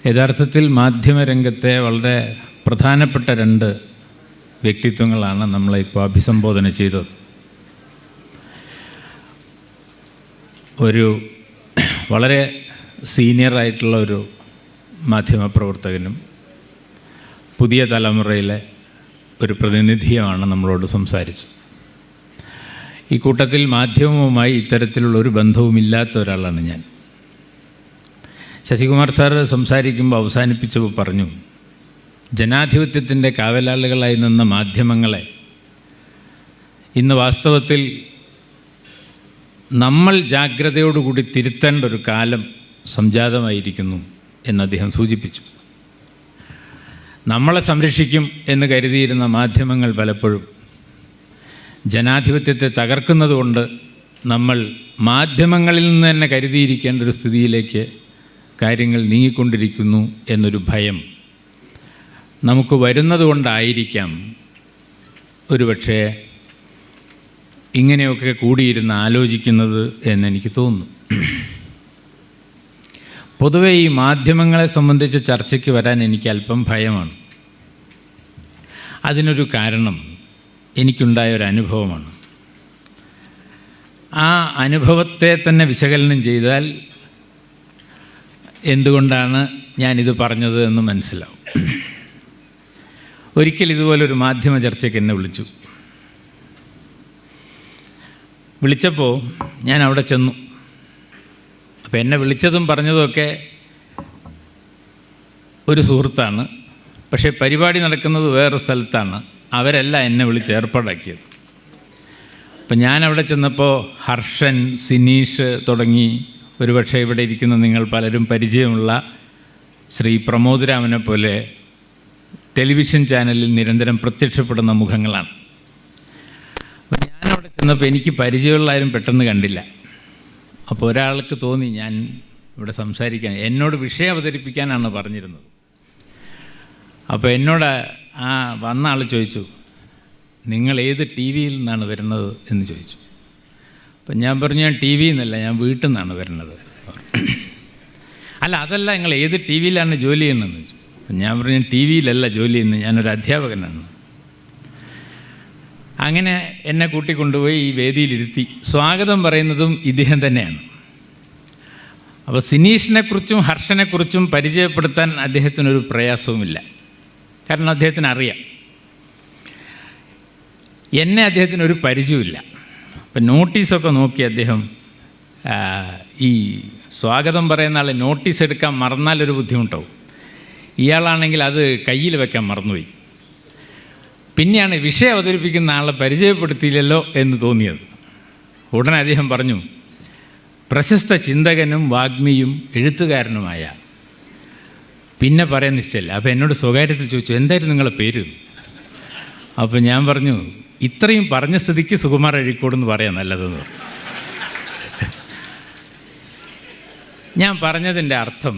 യഥാർത്ഥത്തിൽ മാധ്യമരംഗത്തെ വളരെ പ്രധാനപ്പെട്ട രണ്ട് വ്യക്തിത്വങ്ങളാണ് നമ്മളിപ്പോൾ അഭിസംബോധന ചെയ്തത്. ഒരു വളരെ സീനിയറായിട്ടുള്ള ഒരു മാധ്യമപ്രവർത്തകനും പുതിയ തലമുറയിലെ ഒരു പ്രതിനിധിയുമാണ് നമ്മളോട് സംസാരിച്ചത്. ഈ കൂട്ടത്തിൽ മാധ്യമവുമായി ഇത്തരത്തിലുള്ളൊരു ബന്ധവുമില്ലാത്ത ഒരാളാണ് ഞാൻ. ശശികുമാർ സാർ സംസാരിക്കുമ്പോൾ അവസാനിപ്പിച്ചപ്പോൾ പറഞ്ഞു, ജനാധിപത്യത്തിൻ്റെ കാവലാളുകളായി നിന്ന മാധ്യമങ്ങളെ ഇന്ന് വാസ്തവത്തിൽ നമ്മൾ ജാഗ്രതയോടുകൂടി തിരുത്തേണ്ട ഒരു കാലം സംജാതമായിരിക്കുന്നു എന്ന് അദ്ദേഹം സൂചിപ്പിച്ചു. നമ്മളെ സംരക്ഷിക്കും എന്ന് കരുതിയിരുന്ന മാധ്യമങ്ങൾ പലപ്പോഴും ജനാധിപത്യത്തെ തകർക്കുന്നതുകൊണ്ട് നമ്മൾ മാധ്യമങ്ങളിൽ നിന്ന് തന്നെ കരുതിയിരിക്കേണ്ട ഒരു സ്ഥിതിയിലേക്ക് കാര്യങ്ങൾ നീങ്ങിക്കൊണ്ടിരിക്കുന്നു എന്നൊരു ഭയം നമുക്ക് വരുന്നത് കൊണ്ടായിരിക്കാം ഒരുപക്ഷെ ഇങ്ങനെയൊക്കെ കൂടിയിരുന്ന് ആലോചിക്കുന്നത് എന്നെനിക്ക് തോന്നുന്നു. പൊതുവെ ഈ മാധ്യമങ്ങളെ സംബന്ധിച്ച് ചർച്ചയ്ക്ക് വരാൻ എനിക്ക് അല്പം ഭയമാണ്. അതിനൊരു കാരണം എനിക്കുണ്ടായ ഒരു അനുഭവമാണ്. ആ അനുഭവത്തെ തന്നെ വിശകലനം ചെയ്താൽ എന്തുകൊണ്ടാണ് ഞാനിത് പറഞ്ഞത് എന്ന് മനസ്സിലാവും. ഒരിക്കൽ ഇതുപോലൊരു മാധ്യമ ചർച്ചയ്ക്ക് എന്നെ വിളിച്ചപ്പോൾ ഞാൻ അവിടെ ചെന്നു. അപ്പോൾ എന്നെ വിളിച്ചതും പറഞ്ഞതുമൊക്കെ ഒരു സുഹൃത്താണ്. പക്ഷേ പരിപാടി നടക്കുന്നത് വേറൊരു സ്ഥലത്താണ്. അവരല്ല എന്നെ വിളിച്ച് ഏർപ്പാടാക്കിയത്. അപ്പം ഞാനവിടെ ചെന്നപ്പോൾ ഹർഷൻ, സിനീഷ് തുടങ്ങി ഒരുപക്ഷെ ഇവിടെ ഇരിക്കുന്ന നിങ്ങൾ പലരും പരിചയമുള്ള ശ്രീ പ്രമോദ് രാമനെ പോലെ ടെലിവിഷൻ ചാനലിൽ നിരന്തരം പ്രത്യക്ഷപ്പെടുന്ന മുഖങ്ങളാണ്. അപ്പോൾ ഞാനവിടെ ചെന്നപ്പോൾ എനിക്ക് പരിചയമുള്ള ആരും പെട്ടെന്ന് കണ്ടില്ല. അപ്പോൾ ഒരാൾക്ക് തോന്നി ഞാൻ ഇവിടെ സംസാരിക്കാൻ, എന്നോട് വിഷയം അവതരിപ്പിക്കാനാണ് പറഞ്ഞിരുന്നത്. അപ്പോൾ എന്നോട് ആ വന്ന ആൾ ചോദിച്ചു, നിങ്ങൾ ഏത് ടി വിയിൽ നിന്നാണ് വരുന്നത് എന്ന് ചോദിച്ചു. അപ്പം ഞാൻ പറഞ്ഞു, ഞാൻ ടി വിയിൽ നിന്നല്ല, ഞാൻ വീട്ടിൽ നിന്നാണ് വരുന്നത്. അല്ല അതല്ല, നിങ്ങൾ ഏത് ടി വിയിലാണ് ജോലി ചെയ്യുന്നതെന്ന് ചോദിച്ചു. അപ്പം ഞാൻ പറഞ്ഞു, ഞാൻ ടി വിയിലല്ല ജോലി ചെയ്യുന്നത്, ഞാനൊരു അധ്യാപകനാണ്. അങ്ങനെ എന്നെ കൂട്ടിക്കൊണ്ടുപോയി ഈ വേദിയിലിരുത്തി. സ്വാഗതം പറയുന്നതും ഇദ്ദേഹം തന്നെയാണ്. അപ്പോൾ സിനീഷിനെക്കുറിച്ചും ഹർഷനെക്കുറിച്ചും പരിചയപ്പെടുത്താൻ അദ്ദേഹത്തിനൊരു പ്രയാസവുമില്ല. കാരണം അദ്ദേഹത്തിന് അറിയാം. എന്നെ അദ്ദേഹത്തിനൊരു പരിചയമില്ല. അപ്പം നോട്ടീസൊക്കെ നോക്കി അദ്ദേഹം ഈ സ്വാഗതം പറയുന്ന ആളെ നോട്ടീസ് എടുക്കാൻ മറന്നാലൊരു ബുദ്ധിമുട്ടാവും. ഇയാളാണെങ്കിൽ അത് കയ്യിൽ വെക്കാൻ മറന്നുപോയി. പിന്നെയാണ് വിഷയം അവതരിപ്പിക്കുന്ന ആളെ പരിചയപ്പെടുത്തിയില്ലല്ലോ എന്ന് തോന്നിയത്. ഉടനെ അദ്ദേഹം പറഞ്ഞു, പ്രശസ്ത ചിന്തകനും വാഗ്മിയും എഴുത്തുകാരനുമായ, പിന്നെ പറയാൻ നിശ്ചയമില്ല. അപ്പോൾ എന്നോട് സ്വകാര്യത്തിൽ ചോദിച്ചു, എന്തായിരുന്നു നിങ്ങളുടെ പേര്? അപ്പോൾ ഞാൻ പറഞ്ഞു, ഇത്രയും പറഞ്ഞ സ്ഥിതിക്ക് സുകുമാർ അഴീക്കോടെന്ന് പറയാൻ നല്ലതെന്ന് പറഞ്ഞു. ഞാൻ പറഞ്ഞതിൻ്റെ അർത്ഥം,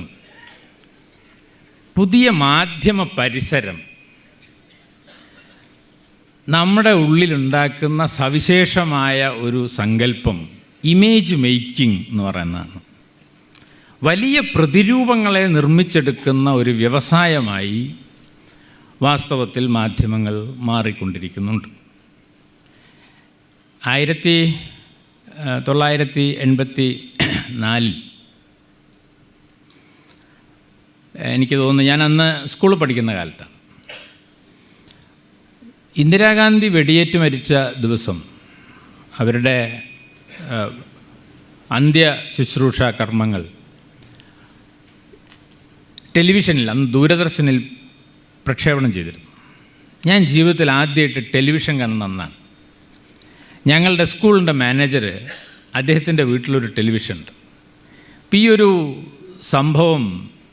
പുതിയ മാധ്യമ പരിസരം നമ്മുടെ ഉള്ളിലുണ്ടാക്കുന്ന സവിശേഷമായ ഒരു സങ്കല്പം ഇമേജ് മേക്കിംഗ് എന്ന് പറയുന്നതാണ്. വലിയ പ്രതിരൂപങ്ങളെ നിർമ്മിച്ചെടുക്കുന്ന ഒരു വ്യവസായമായി വാസ്തവത്തിൽ മാധ്യമങ്ങൾ മാറിക്കൊണ്ടിരിക്കുന്നുണ്ട്. 1984 എനിക്ക് തോന്നുന്നു, ഞാൻ അന്ന് സ്കൂളിൽ പഠിക്കുന്ന കാലത്താണ്. ഇന്ദിരാഗാന്ധി വെടിയേറ്റ് മരിച്ച ദിവസം അവരുടെ അന്ത്യ ശുശ്രൂഷ കർമ്മങ്ങൾ ടെലിവിഷനിൽ, അന്ന് ദൂരദർശനിൽ പ്രക്ഷേപണം ചെയ്തിരുന്നു. ഞാൻ ജീവിതത്തിൽ ആദ്യമായിട്ട് ടെലിവിഷൻ കാണുന്ന അന്നാണ്. ഞങ്ങളുടെ സ്കൂളിൻ്റെ മാനേജർ, അദ്ദേഹത്തിൻ്റെ വീട്ടിലൊരു ടെലിവിഷൻ ഉണ്ട്. അപ്പോൾ ഈ ഒരു സംഭവം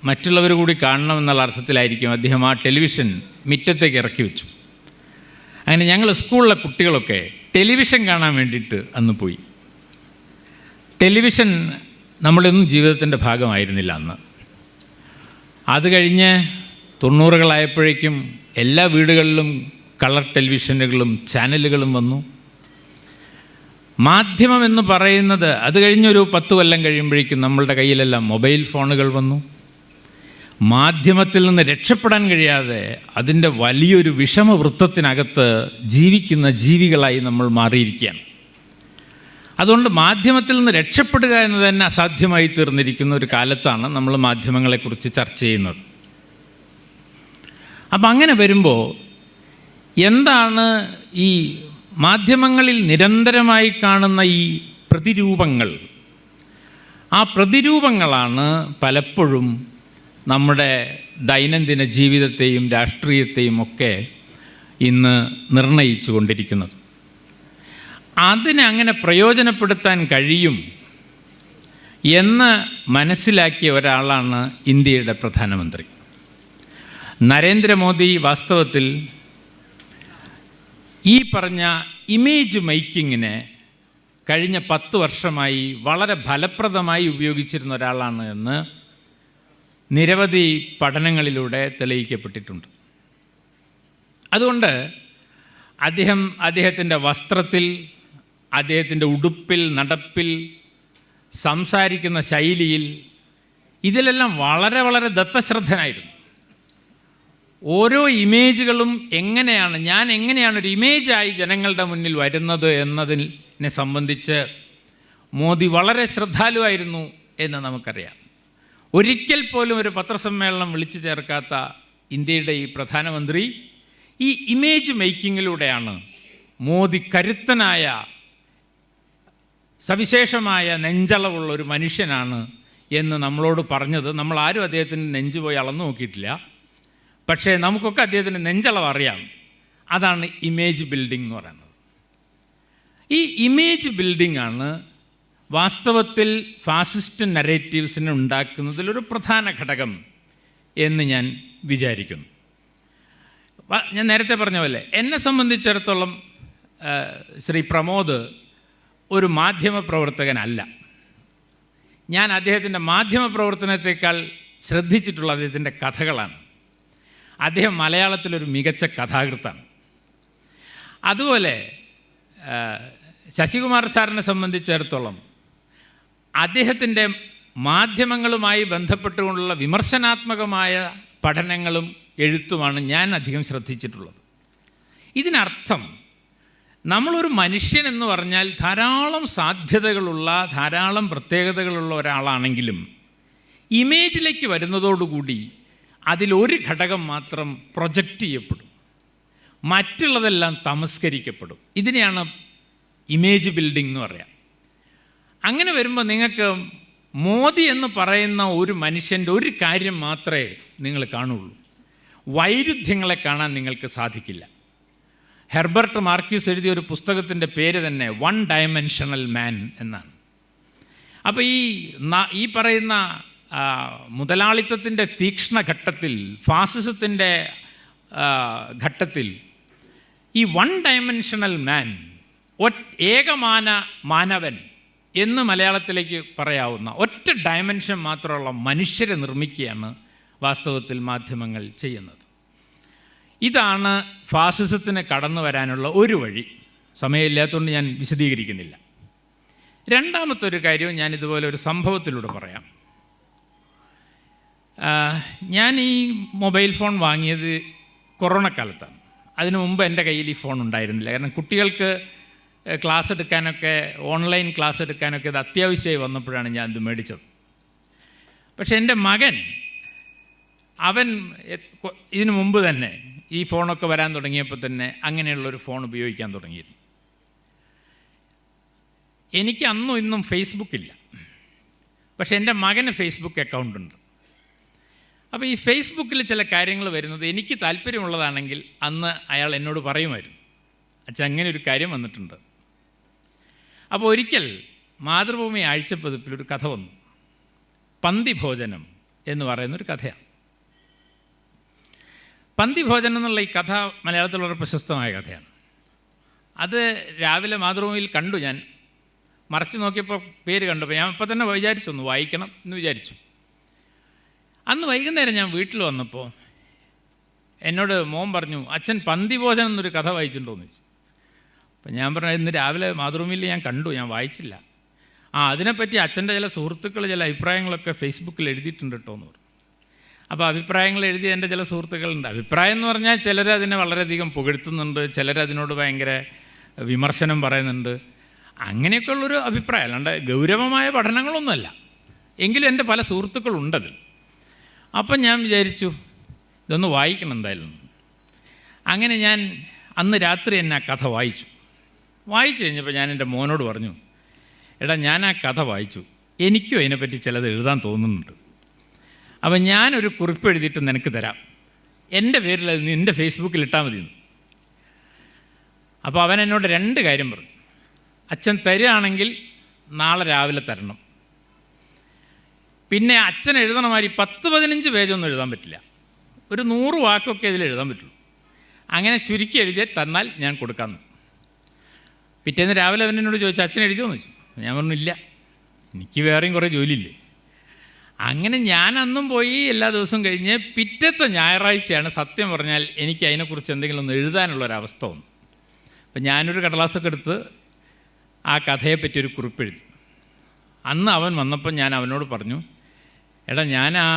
മറ്റുള്ളവർ കൂടി കാണണമെന്നുള്ള അർത്ഥത്തിലായിരിക്കും അദ്ദേഹം ആ ടെലിവിഷൻ മുറ്റത്തേക്ക് ഇറക്കി വെച്ചു. അങ്ങനെ ഞങ്ങൾ സ്കൂളിലെ കുട്ടികളൊക്കെ ടെലിവിഷൻ കാണാൻ വേണ്ടിയിട്ട് അന്ന് പോയി. ടെലിവിഷൻ നമ്മുടെയൊന്നും ജീവിതത്തിൻ്റെ ഭാഗമായിരുന്നില്ല അന്ന്. അത് കഴിഞ്ഞ് 90കളായപ്പോഴേക്കും എല്ലാ വീടുകളിലും കളർ ടെലിവിഷനുകളും ചാനലുകളും വന്നു. മാധ്യമം എന്ന് പറയുന്നത് അത് കഴിഞ്ഞൊരു 10 കൊല്ലം കഴിയുമ്പോഴേക്കും നമ്മളുടെ കയ്യിലെല്ലാം മൊബൈൽ ഫോണുകൾ വന്നു. മാധ്യമത്തിൽ നിന്ന് രക്ഷപ്പെടാൻ കഴിയാതെ അതിൻ്റെ വലിയൊരു വിഷമവൃത്തത്തിനകത്ത് ജീവിക്കുന്ന ജീവികളായി നമ്മൾ മാറിയിരിക്കുകയാണ്. അതുകൊണ്ട് മാധ്യമത്തിൽ നിന്ന് രക്ഷപ്പെടുക എന്ന് തന്നെ അസാധ്യമായി തീർന്നിരിക്കുന്ന ഒരു കാലത്താണ് നമ്മൾ മാധ്യമങ്ങളെക്കുറിച്ച് ചർച്ച ചെയ്യുന്നത്. അപ്പം അങ്ങനെ വരുമ്പോൾ എന്താണ് ഈ മാധ്യമങ്ങളിൽ നിരന്തരമായി കാണുന്ന ഈ പ്രതിരൂപങ്ങൾ? ആ പ്രതിരൂപങ്ങളാണ് പലപ്പോഴും നമ്മുടെ ദൈനംദിന ജീവിതത്തെയും രാഷ്ട്രീയത്തെയും ഒക്കെ ഇന്ന് നിർണയിച്ചു കൊണ്ടിരിക്കുന്നത്. അതിനെ അങ്ങനെ പ്രയോജനപ്പെടുത്താൻ കഴിയും എന്ന് മനസ്സിലാക്കിയ ഒരാളാണ് ഇന്ത്യയുടെ പ്രധാനമന്ത്രി നരേന്ദ്രമോദി. വാസ്തവത്തിൽ ഈ പറഞ്ഞ ഇമേജ് മേക്കിങ്ങിനെ കഴിഞ്ഞ 10 വർഷമായി വളരെ ഫലപ്രദമായി ഉപയോഗിച്ചിരുന്ന ഒരാളാണ് എന്ന് നിരവധി പഠനങ്ങളിലൂടെ തെളിയിക്കപ്പെട്ടിട്ടുണ്ട്. അതുകൊണ്ട് അദ്ദേഹത്തിൻ്റെ വസ്ത്രത്തിൽ, അദ്ദേഹത്തിൻ്റെ ഉടുപ്പിൽ, നടപ്പിൽ, സംസാരിക്കുന്ന ശൈലിയിൽ, ഇതിലെല്ലാം വളരെ വളരെ ദത്തശ്രദ്ധനായിരുന്നു. ഓരോ ഇമേജുകളും ഞാൻ എങ്ങനെയാണ് ഒരു ഇമേജായി ജനങ്ങളുടെ മുന്നിൽ വരുന്നത് എന്നതിനെ സംബന്ധിച്ച് മോദി വളരെ ശ്രദ്ധാലുവായിരുന്നു എന്ന് നമുക്കറിയാം. ഒരിക്കൽ പോലും ഒരു പത്രസമ്മേളനം വിളിച്ചു ചേർക്കാത്ത ഇന്ത്യയുടെ ഈ പ്രധാനമന്ത്രി ഈ ഇമേജ് മേക്കിങ്ങിലൂടെയാണ് മോദി കരുത്തനായ, സവിശേഷമായ നെഞ്ചളവുള്ള ഒരു മനുഷ്യനാണ് എന്ന് നമ്മളോട് പറഞ്ഞത്. നമ്മളാരും അദ്ദേഹത്തിന് നെഞ്ച് പോയി അളന്നു നോക്കിയിട്ടില്ല. പക്ഷേ നമുക്കൊക്കെ അദ്ദേഹത്തിന് നെഞ്ചളവ് അറിയാം. അതാണ് ഇമേജ് ബിൽഡിംഗ് എന്ന് പറയുന്നത്. ഈ ഇമേജ് ബിൽഡിംഗ് ആണ് വാസ്തവത്തിൽ ഫാസിസ്റ്റ് നരേറ്റീവ്സിനെ ഉണ്ടാക്കുന്നതിലൊരു പ്രധാന ഘടകം എന്ന് ഞാൻ വിചാരിക്കുന്നു. ഞാൻ നേരത്തെ പറഞ്ഞ പോലെ എന്നെ സംബന്ധിച്ചിടത്തോളം ശ്രീ പ്രമോദ് ഒരു മാധ്യമപ്രവർത്തകനല്ല. ഞാൻ അദ്ദേഹത്തിൻ്റെ മാധ്യമപ്രവർത്തനത്തെക്കാൾ ശ്രദ്ധിച്ചിട്ടുള്ള അദ്ദേഹത്തിൻ്റെ കഥകളാണ്. അദ്ദേഹം മലയാളത്തിലൊരു മികച്ച കഥാകൃത്താണ്. അതുപോലെ ശശികുമാർ സാറിനെ സംബന്ധിച്ചിടത്തോളം അദ്ദേഹത്തിൻ്റെ മാധ്യമങ്ങളുമായി ബന്ധപ്പെട്ടുകൊണ്ടുള്ള വിമർശനാത്മകമായ പഠനങ്ങളും എഴുത്തുമാണ് ഞാൻ അധികം ശ്രദ്ധിച്ചിട്ടുള്ളത്. ഇതിനർത്ഥം നമ്മളൊരു മനുഷ്യൻ എന്ന് പറഞ്ഞാൽ ധാരാളം സാധ്യതകളുള്ള, ധാരാളം പ്രത്യേകതകളുള്ള ഒരാളാണെങ്കിലും ഇമേജിലേക്ക് വരുന്നതോടുകൂടി അതിലൊരു ഘടകം മാത്രം പ്രൊജക്റ്റ് ചെയ്യപ്പെടും, മറ്റുള്ളതെല്ലാം തമസ്കരിക്കപ്പെടും. ഇതിനെയാണ് ഇമേജ് ബിൽഡിംഗ് എന്ന് പറയാം. അങ്ങനെ വരുമ്പോൾ നിങ്ങൾക്ക് മോദി എന്ന് പറയുന്ന ഒരു മനുഷ്യൻ്റെ ഒരു കാര്യം മാത്രമേ നിങ്ങൾ കാണുള്ളൂ. വൈരുദ്ധ്യങ്ങളെ കാണാൻ നിങ്ങൾക്ക് സാധിക്കില്ല. ഹെർബർട്ട് മാർക്യൂസ് എഴുതിയ ഒരു പുസ്തകത്തിൻ്റെ പേര് തന്നെ വൺ ഡയമെൻഷണൽ മാൻ എന്നാണ്. അപ്പോൾ ഈ പറയുന്ന മുതലാളിത്തത്തിൻ്റെ തീക്ഷ്ണഘട്ടത്തിൽ, ഫാസിസത്തിൻ്റെ ഘട്ടത്തിൽ ഈ വൺ ഡയമെൻഷണൽ മാൻ, മാനവൻ എന്ന് മലയാളത്തിലേക്ക് പറയാവുന്ന ഒറ്റ ഡയമെൻഷൻ മാത്രമുള്ള മനുഷ്യരെ നിർമ്മിക്കുകയാണ് വാസ്തവത്തിൽ മാധ്യമങ്ങൾ ചെയ്യുന്നത്. ഇതാണ് ഫാസിസത്തിന് കടന്നു വരാനുള്ള ഒരു വഴി. സമയമില്ലാത്തതുകൊണ്ട് ഞാൻ വിശദീകരിക്കുന്നില്ല. രണ്ടാമത്തെ ഒരു കാര്യവും ഞാൻ ഇതുപോലെ ഒരു സംഭവത്തിലൂടെ പറയാം. ഞാൻ ഈ മൊബൈൽ ഫോൺ വാങ്ങിയത് കൊറോണ കാലത്താണ്. അതിനു മുമ്പ് എൻ്റെ കയ്യിൽ ഈ ഫോൺ ഉണ്ടായിരുന്നില്ല. കാരണം കുട്ടികൾക്ക് ക്ലാസ് എടുക്കാനൊക്കെ, ഓൺലൈൻ ക്ലാസ് എടുക്കാനൊക്കെ ഇത് അത്യാവശ്യമായി വന്നപ്പോഴാണ് ഞാൻ ഇത് മേടിച്ചത്. പക്ഷേ എൻ്റെ മകൻ, അവൻ ഇതിനു മുമ്പ് തന്നെ ഈ ഫോണൊക്കെ വരാൻ തുടങ്ങിയപ്പോൾ തന്നെ അങ്ങനെയുള്ളൊരു ഫോൺ ഉപയോഗിക്കാൻ തുടങ്ങിയിരുന്നു. എനിക്ക് അന്നും ഇന്നും ഫേസ്ബുക്കില്ല, പക്ഷേ എൻ്റെ മകന് ഫേസ്ബുക്ക് അക്കൗണ്ടുണ്ട്. അപ്പോൾ ഈ ഫേസ്ബുക്കിൽ ചില കാര്യങ്ങൾ വരുന്നത് എനിക്ക് താല്പര്യമുള്ളതാണെങ്കിൽ അന്ന് അയാൾ എന്നോട് പറയുമായിരുന്നു, അച്ഛാ അങ്ങനെ ഒരു കാര്യം വന്നിട്ടുണ്ട്. അപ്പോൾ ഒരിക്കൽ മാതൃഭൂമി ആഴ്ചപ്പതിപ്പിലൊരു കഥ വന്നു. പന്തിഭോജനം എന്ന് പറയുന്നൊരു കഥയാണ്. പന്തിഭോജനം എന്നുള്ള ഈ കഥ മലയാളത്തിൽ വളരെ പ്രശസ്തമായ കഥയാണ്. അത് രാവിലെ മാതൃഭൂമിയിൽ കണ്ടു. ഞാൻ മറച്ചു നോക്കിയപ്പോൾ പേര് കണ്ടപ്പോൾ ഞാൻ അപ്പോൾ തന്നെ വിചാരിച്ചു ഒന്ന് വായിക്കണം എന്ന് വിചാരിച്ചു. അന്ന് വൈകുന്നേരം ഞാൻ വീട്ടിൽ വന്നപ്പോൾ എന്നോട് മോൻ പറഞ്ഞു, അച്ഛൻ പന്തിഭോജനം എന്നൊരു കഥ വായിച്ചിട്ടുണ്ടോയെന്ന് ചോദിച്ചു. അപ്പം ഞാൻ പറഞ്ഞു, ഇന്ന് രാവിലെ മാതൃഭൂമിയിൽ ഞാൻ കണ്ടു, ഞാൻ വായിച്ചില്ല. അതിനെപ്പറ്റി അച്ഛൻ്റെ ചില സുഹൃത്തുക്കൾ ചില അഭിപ്രായങ്ങളൊക്കെ ഫേസ്ബുക്കിൽ എഴുതിയിട്ടുണ്ട് കേട്ടോ എന്ന് പറഞ്ഞു. അപ്പോൾ അഭിപ്രായങ്ങൾ എഴുതിയ എൻ്റെ ചില സുഹൃത്തുക്കളുണ്ട്. അഭിപ്രായം എന്ന് പറഞ്ഞാൽ ചിലർ അതിനെ വളരെയധികം പുകഴ്ത്തുന്നുണ്ട്, ചിലരതിനോട് ഭയങ്കര വിമർശനം പറയുന്നുണ്ട്. അങ്ങനെയൊക്കെയുള്ളൊരു അഭിപ്രായം, അല്ലാണ്ട് ഗൗരവമായ പഠനങ്ങളൊന്നുമല്ല. എങ്കിലും എൻ്റെ പല സുഹൃത്തുക്കളുണ്ടതിൽ. അപ്പം ഞാൻ വിചാരിച്ചു ഇതൊന്ന് വായിക്കണം എന്തായാലും. അങ്ങനെ ഞാൻ അന്ന് രാത്രി തന്നെ ആ കഥ വായിച്ചു കഴിഞ്ഞപ്പോൾ ഞാൻ എൻ്റെ മോനോട് പറഞ്ഞു, എടാ ഞാൻ ആ കഥ വായിച്ചു, എനിക്കും അതിനെപ്പറ്റി ചിലത് എഴുതാൻ തോന്നുന്നുണ്ട്. അപ്പം ഞാനൊരു കുറിപ്പ് എഴുതിയിട്ട് നിനക്ക് തരാം, എൻ്റെ പേരിൽ അത് നിൻ്റെ ഫേസ്ബുക്കിൽ ഇട്ടാൽ മതി. അപ്പോൾ അവൻ എന്നോട് 2 കാര്യം പറഞ്ഞു. അച്ഛൻ തരികയാണെങ്കിൽ നാളെ രാവിലെ തരണം. പിന്നെ അച്ഛൻ എഴുതണ മാതിരി 10-15 പേജൊന്നും എഴുതാൻ പറ്റില്ല, ഒരു 100 വാക്കൊക്കെ ഇതിൽ എഴുതാൻ പറ്റുള്ളൂ. അങ്ങനെ ചുരുക്കി എഴുതി തന്നാൽ ഞാൻ കൊടുക്കാമെന്ന്. പിറ്റേന്ന് രാവിലെ അവൻ എന്നോട് ചോദിച്ചു, അച്ഛൻ എഴുതിയോന്ന് ചോദിച്ചു. ഞാൻ പറഞ്ഞു ഇല്ല, എനിക്ക് വേറെയും കുറേ ജോലിയില്ലേ. അങ്ങനെ ഞാൻ അന്നും പോയി എല്ലാ ദിവസവും കഴിഞ്ഞ് പിറ്റത്തെ ഞായറാഴ്ചയാണ് സത്യം പറഞ്ഞാൽ എനിക്ക് അതിനെക്കുറിച്ച് എന്തെങ്കിലും ഒന്ന് എഴുതാനുള്ളൊരവസ്ഥ വന്നു. അപ്പം ഞാനൊരു കടലാസൊക്കെ എടുത്ത് ആ കഥയെപ്പറ്റി ഒരു കുറിപ്പ് എഴുതി. അന്ന് അവൻ വന്നപ്പോൾ ഞാൻ അവനോട് പറഞ്ഞു, എടാ ഞാൻ ആ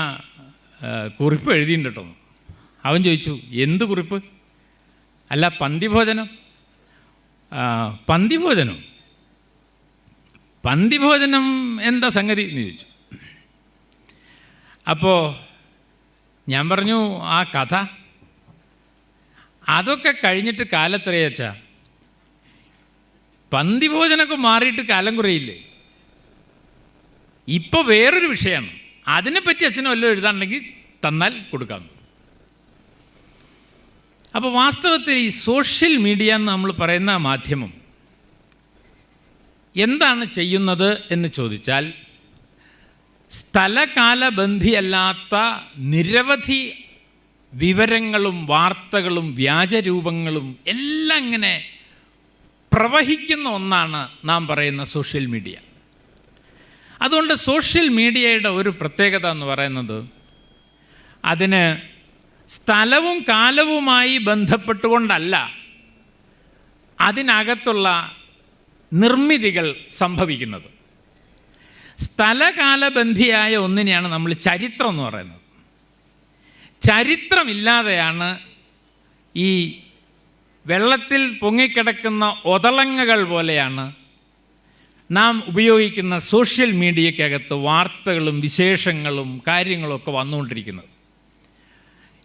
കുറിപ്പ് എഴുതിയിട്ടുണ്ട് കേട്ടോ. അവൻ ചോദിച്ചു, എന്ത് കുറിപ്പ്? അല്ല പന്തിഭോജനം. പന്തിഭോജനം എന്താ സംഗതി എന്ന് ചോദിച്ചു. അപ്പോൾ ഞാൻ പറഞ്ഞു, ആ കഥ അതൊക്കെ കഴിഞ്ഞിട്ട് കാലത്രയച്ചാ, പന്തിഭോജനമൊക്കെ മാറിയിട്ട് കാലം കുറയില്ലേ. ഇപ്പോൾ വേറൊരു വിഷയമാണ്, അതിനെപ്പറ്റി അച്ഛനും വല്ലതും എഴുതാനുണ്ടെങ്കിൽ തന്നാൽ കൊടുക്കാം. അപ്പോൾ വാസ്തവത്തിൽ ഈ സോഷ്യൽ മീഡിയ എന്ന് നമ്മൾ പറയുന്ന മാധ്യമം എന്താണ് ചെയ്യുന്നത് എന്ന് ചോദിച്ചാൽ, സ്ഥലകാലബന്ധിയല്ലാത്ത നിരവധി വിവരങ്ങളും വാർത്തകളും വ്യാജരൂപങ്ങളും എല്ലാം ഇങ്ങനെ പ്രവഹിക്കുന്ന ഒന്നാണ് നാം പറയുന്ന സോഷ്യൽ മീഡിയ. അതുകൊണ്ട് സോഷ്യൽ മീഡിയയുടെ ഒരു പ്രത്യേകത എന്ന് പറയുന്നത്, അതിന് സ്ഥലവും കാലവുമായി ബന്ധപ്പെട്ടുകൊണ്ടല്ല അതിനകത്തുള്ള നിർമ്മിതികൾ സംഭവിക്കുന്നത്. സ്ഥലകാലബന്ധിയായ ഒന്നിനെയാണ് നമ്മൾ ചരിത്രം എന്ന് പറയുന്നത്. ചരിത്രമില്ലാതെയാണ് ഈ വെള്ളത്തിൽ പൊങ്ങിക്കിടക്കുന്ന ഒതളങ്ങകൾ പോലെയാണ് നാം ഉപയോഗിക്കുന്ന സോഷ്യൽ മീഡിയക്കകത്ത് വാർത്തകളും വിശേഷങ്ങളും കാര്യങ്ങളും ഒക്കെ വന്നുകൊണ്ടിരിക്കുന്നത്.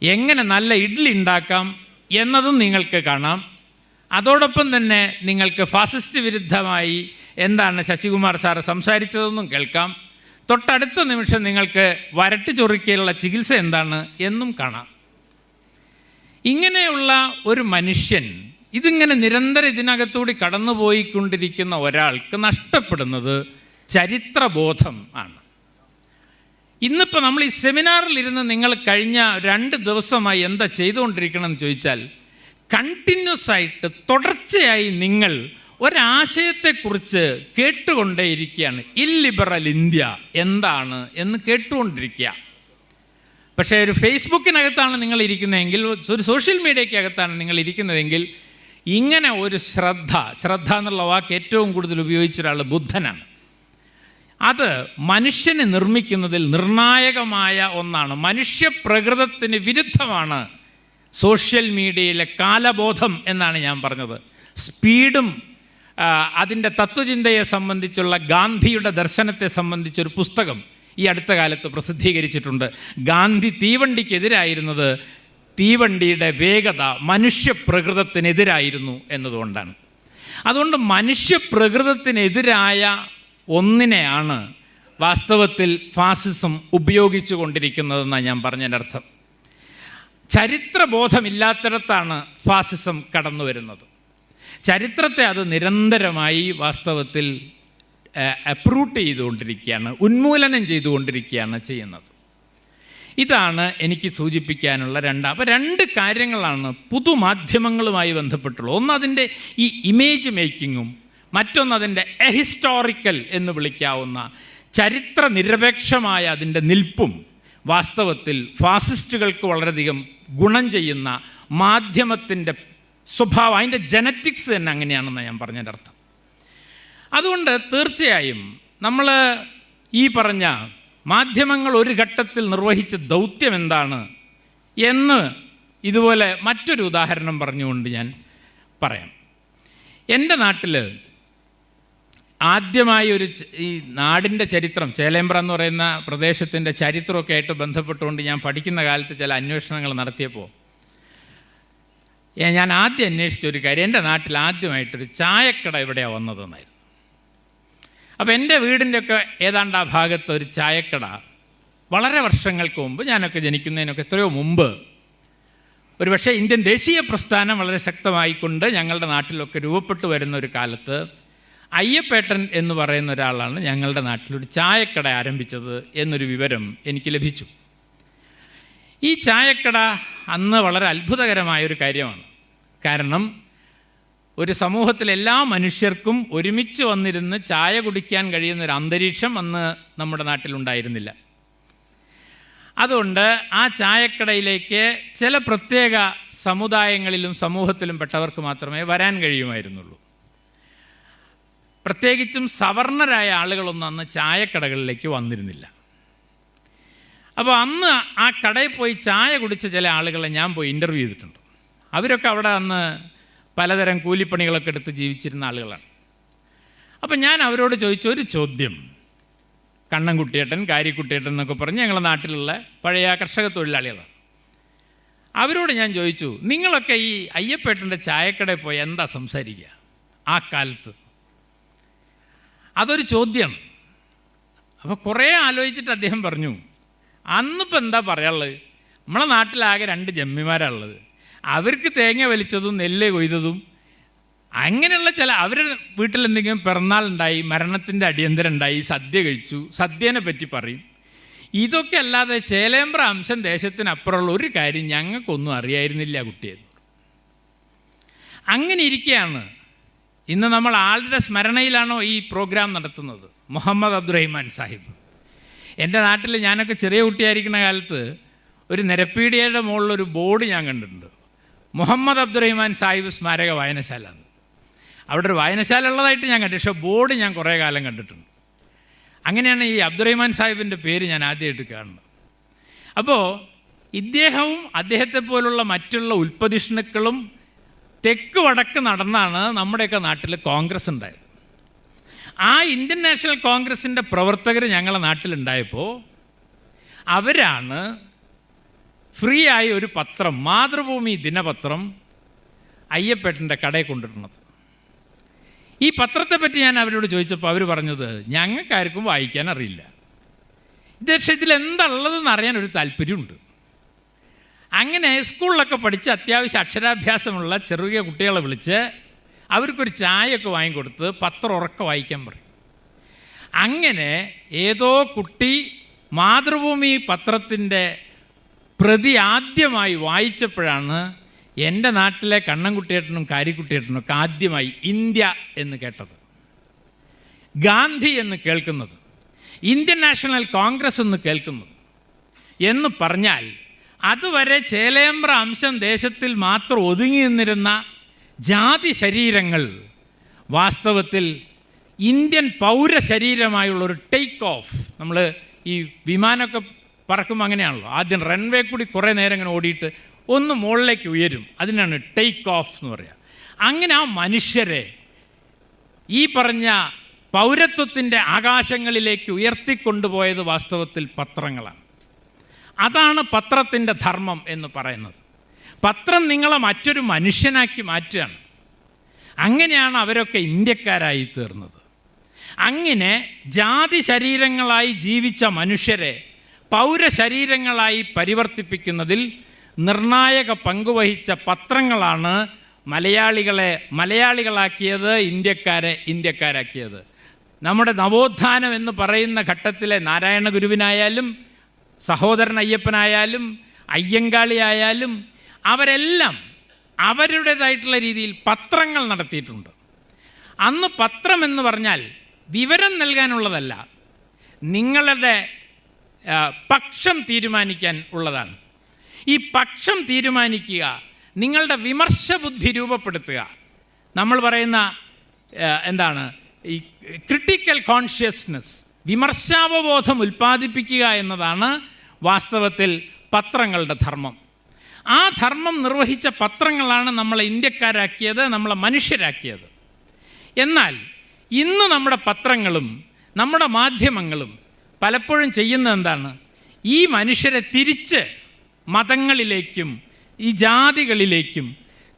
എങ്ങനെ നല്ല ഇഡ്ഡലി ഉണ്ടാക്കാം എന്നതും നിങ്ങൾക്ക് കാണാം. അതോടൊപ്പം തന്നെ നിങ്ങൾക്ക് ഫാസിസ്റ്റ് വിരുദ്ധമായി എന്താണ് ശശികുമാർ സാറ് സംസാരിച്ചതെന്നും കേൾക്കാം. തൊട്ടടുത്ത നിമിഷം നിങ്ങൾക്ക് വരട്ട് ചൊറിക്കലുള്ള ചികിത്സ എന്താണ് എന്നും കാണാം. ഇങ്ങനെയുള്ള ഒരു മനുഷ്യൻ, ഇതിങ്ങനെ നിരന്തരം ഇതിനകത്തൂടി കടന്നുപോയിക്കൊണ്ടിരിക്കുന്ന ഒരാൾക്ക് നഷ്ടപ്പെടുന്നത് ചരിത്രബോധം ആണ്. ഇന്നിപ്പോൾ നമ്മൾ ഈ സെമിനാറിലിരുന്ന് നിങ്ങൾ കഴിഞ്ഞ 2 ദിവസമായി എന്താ ചെയ്തുകൊണ്ടിരിക്കണമെന്ന് ചോദിച്ചാൽ, കണ്ടിന്യൂസ് ആയിട്ട് തുടർച്ചയായി നിങ്ങൾ ഒരാശയത്തെക്കുറിച്ച് കേട്ടുകൊണ്ടേയിരിക്കുകയാണ്. ഇല്ലിബറൽ ഇന്ത്യ എന്താണ് എന്ന് കേട്ടുകൊണ്ടിരിക്കുക. പക്ഷേ ഒരു ഫേസ്ബുക്കിനകത്താണ് നിങ്ങൾ ഇരിക്കുന്നതെങ്കിൽ, ഒരു സോഷ്യൽ മീഡിയക്കകത്താണ് നിങ്ങൾ ഇരിക്കുന്നതെങ്കിൽ, ഇങ്ങനെ ഒരു ശ്രദ്ധ എന്നുള്ള വാക്ക് ഏറ്റവും കൂടുതൽ ഉപയോഗിച്ച ഒരാൾ ബുദ്ധനാണ്. അത് മനുഷ്യനെ നിർമ്മിക്കുന്നതിൽ നിർണായകമായ ഒന്നാണ്. മനുഷ്യപ്രകൃതത്തിന് വിരുദ്ധമാണ് സോഷ്യൽ മീഡിയയിലെ കാലബോധം എന്നാണ് ഞാൻ പറഞ്ഞത്. സ്പീഡും അതിൻ്റെ തത്വചിന്തയെ സംബന്ധിച്ചുള്ള ഗാന്ധിയുടെ ദർശനത്തെ സംബന്ധിച്ചൊരു പുസ്തകം ഈ അടുത്ത കാലത്ത് പ്രസിദ്ധീകരിച്ചിട്ടുണ്ട്. ഗാന്ധി തീവണ്ടിക്കെതിരായിരുന്നത് തീവണ്ടിയുടെ വേഗത മനുഷ്യപ്രകൃതത്തിനെതിരായിരുന്നു എന്നതുകൊണ്ടാണ്. അതുകൊണ്ട് മനുഷ്യപ്രകൃതത്തിനെതിരായ ഒന്നിനെയാണ് വാസ്തവത്തിൽ ഫാസിസം ഉപയോഗിച്ചു കൊണ്ടിരിക്കുന്നതെന്നാണ് ഞാൻ പറഞ്ഞതിൻ്റെ അർത്ഥം. ചരിത്രബോധമില്ലാത്തിടത്താണ് ഫാസിസം കടന്നു വരുന്നത്. ചരിത്രത്തെ അത് നിരന്തരമായി വാസ്തവത്തിൽ അപ്രൂട്ട് ചെയ്തുകൊണ്ടിരിക്കുകയാണ്, ഉന്മൂലനം ചെയ്തുകൊണ്ടിരിക്കുകയാണ് ചെയ്യുന്നത്. ഇതാണ് എനിക്ക് സൂചിപ്പിക്കാനുള്ള അപ്പോൾ 2 കാര്യങ്ങളാണ് പുതുമാധ്യമങ്ങളുമായി ബന്ധപ്പെട്ടുള്ളത്. ഒന്ന് അതിൻ്റെ ഈ ഇമേജ് മേക്കിങ്ങും, മറ്റൊന്നതിൻ്റെ എഹിസ്റ്റോറിക്കൽ എന്ന് വിളിക്കാവുന്ന ചരിത്ര നിരപേക്ഷമായ അതിൻ്റെ നിൽപ്പും വാസ്തവത്തിൽ ഫാസിസ്റ്റുകൾക്ക് വളരെയധികം ഗുണം ചെയ്യുന്ന മാധ്യമത്തിൻ്റെ സ്വഭാവം, അതിൻ്റെ ജനറ്റിക്സ് തന്നെ അങ്ങനെയാണെന്ന് ഞാൻ പറഞ്ഞതിൻ്റെ അർത്ഥം. അതുകൊണ്ട് തീർച്ചയായും നമ്മൾ ഈ പറഞ്ഞ മാധ്യമങ്ങൾ ഒരു ഘട്ടത്തിൽ നിർവഹിച്ച ദൗത്യം എന്താണ് എന്ന് ഇതുപോലെ മറ്റൊരു ഉദാഹരണം പറഞ്ഞുകൊണ്ട് ഞാൻ പറയാം. എൻ്റെ നാട്ടിൽ ആദ്യമായി ഈ നാടിൻ്റെ ചരിത്രം, ചേലേമ്പ്ര എന്ന് പറയുന്ന പ്രദേശത്തിൻ്റെ ചരിത്രമൊക്കെ ആയിട്ട് ബന്ധപ്പെട്ടുകൊണ്ട് ഞാൻ പഠിക്കുന്ന കാലത്ത് ചില അന്വേഷണങ്ങൾ നടത്തിയപ്പോൾ ഞാൻ ആദ്യം അന്വേഷിച്ചൊരു കാര്യം, എൻ്റെ നാട്ടിൽ ആദ്യമായിട്ടൊരു ചായക്കട എവിടെയാണ് വന്നതെന്നായിരുന്നു. അപ്പോൾ എൻ്റെ വീടിൻ്റെയൊക്കെ ഏതാണ്ട് ആ ഭാഗത്ത് ഒരു ചായക്കട വളരെ വർഷങ്ങൾക്ക് മുമ്പ്, ഞാനൊക്കെ ജനിക്കുന്നതിനൊക്കെ എത്രയോ മുമ്പ്, ഒരു പക്ഷേ ഇന്ത്യൻ ദേശീയ പ്രസ്ഥാനം വളരെ ശക്തമായിക്കൊണ്ട് ഞങ്ങളുടെ നാട്ടിലൊക്കെ രൂപപ്പെട്ടു വരുന്ന ഒരു കാലത്ത് അയ്യപ്പേട്ടൻ എന്ന് പറയുന്ന ഒരാളാണ് ഞങ്ങളുടെ നാട്ടിലൊരു ചായക്കട ആരംഭിച്ചത് എന്നൊരു വിവരം എനിക്ക് ലഭിച്ചു. ഈ ചായക്കട അന്ന് വളരെ അത്ഭുതകരമായൊരു കാര്യമാണ്. കാരണം ഒരു സമൂഹത്തിലെ എല്ലാ മനുഷ്യർക്കും ഒരുമിച്ച് വന്നിരുന്ന് ചായ കുടിക്കാൻ കഴിയുന്നൊരു അന്തരീക്ഷം അന്ന് നമ്മുടെ നാട്ടിലുണ്ടായിരുന്നില്ല. അതുകൊണ്ട് ആ ചായക്കടയിലേക്ക് ചില പ്രത്യേക സമുദായങ്ങളിലും സമൂഹത്തിലും പെട്ടവർക്ക് മാത്രമേ വരാൻ കഴിയുമായിരുന്നുള്ളൂ. പ്രത്യേകിച്ചും സവർണരായ ആളുകളൊന്നും അന്ന് ചായക്കടകളിലേക്ക് വന്നിരുന്നില്ല. അപ്പോൾ അന്ന് ആ കടയിൽ പോയി ചായ കുടിച്ച ചില ആളുകളെ ഞാൻ പോയി ഇൻ്റർവ്യൂ ചെയ്തിട്ടുണ്ട്. അവരൊക്കെ അവിടെ അന്ന് പലതരം കൂലിപ്പണികളൊക്കെ എടുത്ത് ജീവിച്ചിരുന്ന ആളുകളാണ്. അപ്പം ഞാൻ അവരോട് ചോദിച്ച ഒരു ചോദ്യം, കണ്ണൻകുട്ടിയേട്ടൻ, കാരിക്കുട്ടിയേട്ടൻ എന്നൊക്കെ പറഞ്ഞ് ഞങ്ങളുടെ നാട്ടിലുള്ള പഴയ കർഷക തൊഴിലാളികളാണ്. അവരോട് ഞാൻ ചോദിച്ചു, നിങ്ങളൊക്കെ ഈ അയ്യപ്പേട്ടൻ്റെ ചായക്കടയിൽ പോയി എന്താ സംസാരിക്കുക ആ കാലത്ത്? അതൊരു ചോദ്യമാണ്. അപ്പോൾ കുറേ ആലോചിച്ചിട്ട് അദ്ദേഹം പറഞ്ഞു, അന്നിപ്പോൾ എന്താ പറയാനുള്ളത്, നമ്മളെ നാട്ടിലാകെ 2 ജമ്മിമാരാണുള്ളത്. അവർക്ക് തേങ്ങ വലിച്ചതും നെല്ല് കൊയ്തതും അങ്ങനെയുള്ള ചില അവരുടെ വീട്ടിലെന്തെങ്കിലും പിറന്നാളുണ്ടായി, മരണത്തിൻ്റെ അടിയന്തരം ഉണ്ടായി, സദ്യ കഴിച്ചു, സദ്യേനെ പറ്റി പറയും. ഇതൊക്കെ അല്ലാതെ ചേലേമ്പ്ര അംശം ദേശത്തിനപ്പുറമുള്ള ഒരു കാര്യം ഞങ്ങൾക്കൊന്നും അറിയായിരുന്നില്ല കുട്ടിയെ. അങ്ങനെ ഇരിക്കുകയാണ് ഇന്ന് നമ്മൾ ആളുടെ സ്മരണയിലാണോ ഈ പ്രോഗ്രാം നടത്തുന്നത്? മുഹമ്മദ് അബ്ദുറഹിമാൻ സാഹിബ്. എൻ്റെ നാട്ടിൽ ഞാനൊക്കെ ചെറിയ കുട്ടിയായിരിക്കുന്ന കാലത്ത് ഒരു നിരപ്പീടികയുടെ മുകളിലൊരു ബോർഡ് ഞാൻ കണ്ടിട്ടുണ്ട്, മുഹമ്മദ് അബ്ദുറഹിമാൻ സാഹിബ് സ്മാരക വായനശാല. അവിടെ ഒരു വായനശാല ഉള്ളതായിട്ട് ഞാൻ കണ്ടു, പക്ഷേ ബോർഡ് ഞാൻ കുറേ കാലം കണ്ടിട്ടുണ്ട്. അങ്ങനെയാണ് ഈ അബ്ദുറഹിമാൻ സാഹിബിൻ്റെ പേര് ഞാൻ ആദ്യമായിട്ട് കാണുന്നത്. അപ്പോൾ ഇദ്ദേഹവും അദ്ദേഹത്തെ പോലുള്ള മറ്റുള്ള ഉൽപ്പതിഷ്ണുക്കളും തെക്ക് വടക്ക് നടന്നാണ് നമ്മുടെയൊക്കെ നാട്ടിൽ കോൺഗ്രസ് ഉണ്ടായത്. ആ ഇന്ത്യൻ നാഷണൽ കോൺഗ്രസിൻ്റെ പ്രവർത്തകർ ഞങ്ങളുടെ നാട്ടിലുണ്ടായപ്പോൾ അവരാണ് ഫ്രീ ആയി ഒരു പത്രം, മാതൃഭൂമി ദിനപത്രം, അയ്യപ്പേട്ടൻ്റെ കടയിൽ കൊണ്ടിരുന്നത്. ഈ പത്രത്തെപ്പറ്റി ഞാൻ അവരോട് ചോദിച്ചപ്പോൾ അവർ പറഞ്ഞത്, ഞങ്ങൾക്കാർക്കും വായിക്കാൻ അറിയില്ല, പക്ഷേ ഇതിലെന്താ ഉള്ളതെന്ന് അറിയാൻ ഒരു താല്പര്യമുണ്ട്. അങ്ങനെ സ്കൂളിലൊക്കെ പഠിച്ച് അത്യാവശ്യം അക്ഷരാഭ്യാസമുള്ള ചെറിയ കുട്ടികളെ വിളിച്ച് അവർക്കൊരു ചായയൊക്കെ വാങ്ങിക്കൊടുത്ത് പത്രം ഉറക്കെ വായിക്കാൻ പറയും. അങ്ങനെ ഏതോ കുട്ടി മാതൃഭൂമി പത്രത്തിൻ്റെ പ്രതി ആദ്യമായി വായിച്ചപ്പോഴാണ് എൻ്റെ നാട്ടിലെ കണ്ണൻകുട്ടിയേട്ടനും കാരിക്കുട്ടിയേട്ടനും ഒക്കെ ആദ്യമായി ഇന്ത്യ എന്ന് കേട്ടത്, ഗാന്ധി എന്ന് കേൾക്കുന്നത്, ഇന്ത്യൻ നാഷണൽ കോൺഗ്രസ് എന്ന് കേൾക്കുന്നത്. എന്ന് പറഞ്ഞാൽ അതുവരെ ചേലേമ്പ്ര അംശം ദേശത്തിൽ മാത്രം ഒതുങ്ങി നിന്നിരുന്ന ജാതി ശരീരങ്ങൾ വാസ്തവത്തിൽ ഇന്ത്യൻ പൗരശരീരമായുള്ളൊരു ടേക്ക് ഓഫ്. നമ്മൾ ഈ വിമാനമൊക്കെ പറക്കുമ്പോൾ അങ്ങനെയാണല്ലോ, ആദ്യം റൺവേ കൂടി കുറേ നേരം ഇങ്ങനെ ഓടിയിട്ട് ഒന്ന് മുകളിലേക്ക് ഉയരും, അതിനാണ് ടേക്ക് ഓഫ് എന്ന് പറയുക. അങ്ങനെ ആ മനുഷ്യരെ ഈ പറഞ്ഞ പൗരത്വത്തിൻ്റെ ആകാശങ്ങളിലേക്ക് ഉയർത്തിക്കൊണ്ടുപോയത് വാസ്തവത്തിൽ പത്രങ്ങളാണ്. അതാണ് പത്രത്തിൻ്റെ ധർമ്മം എന്ന് പറയുന്നത്. പത്രം നിങ്ങളെ മറ്റൊരു മനുഷ്യനാക്കി മാറ്റുകയാണ്. അങ്ങനെയാണ് അവരൊക്കെ ഇന്ത്യക്കാരായി തീർന്നത്. അങ്ങനെ ജാതി ശരീരങ്ങളായി ജീവിച്ച മനുഷ്യരെ പൗരശരീരങ്ങളായി പരിവർത്തിപ്പിക്കുന്നതിൽ നിർണായക പങ്കുവഹിച്ച പത്രങ്ങളാണ് മലയാളികളാക്കിയത്, ഇന്ത്യക്കാരെ ഇന്ത്യക്കാരാക്കിയത്. നമ്മുടെ നവോത്ഥാനം എന്ന് പറയുന്ന ഘട്ടത്തിലെ നാരായണ ഗുരുവിനായാലും സഹോദരൻ അയ്യപ്പനായാലും അയ്യങ്കാളിയായാലും അവരെല്ലാം അവരുടേതായിട്ടുള്ള രീതിയിൽ പത്രങ്ങൾ നടത്തിയിട്ടുണ്ട്. അന്ന് പത്രം എന്ന് പറഞ്ഞാൽ വിവരം നൽകാനുള്ളതല്ല, നിങ്ങളുടെ പക്ഷം തീരുമാനിക്കാൻ ഉള്ളതാണ്. ഈ പക്ഷം തീരുമാനിക്കുക, നിങ്ങളുടെ വിമർശബുദ്ധി രൂപപ്പെടുത്തുക, നമ്മൾ പറയുന്ന എന്താണ് ഈ ക്രിട്ടിക്കൽ കോൺഷ്യസ്നെസ്, വിമർശാവബോധം ഉൽപ്പാദിപ്പിക്കുക എന്നതാണ് വാസ്തവത്തിൽ പത്രങ്ങളുടെ ധർമ്മം. ആ ധർമ്മം നിർവഹിച്ച പത്രങ്ങളാണ് നമ്മളെ ഇന്ത്യക്കാരാക്കിയത്, നമ്മളെ മനുഷ്യരാക്കിയത്. എന്നാൽ ഇന്ന് നമ്മുടെ പത്രങ്ങളും നമ്മുടെ മാധ്യമങ്ങളും പലപ്പോഴും ചെയ്യുന്നത് എന്താണ്? ഈ മനുഷ്യരെ തിരിച്ച് മതങ്ങളിലേക്കും ഈ ജാതികളിലേക്കും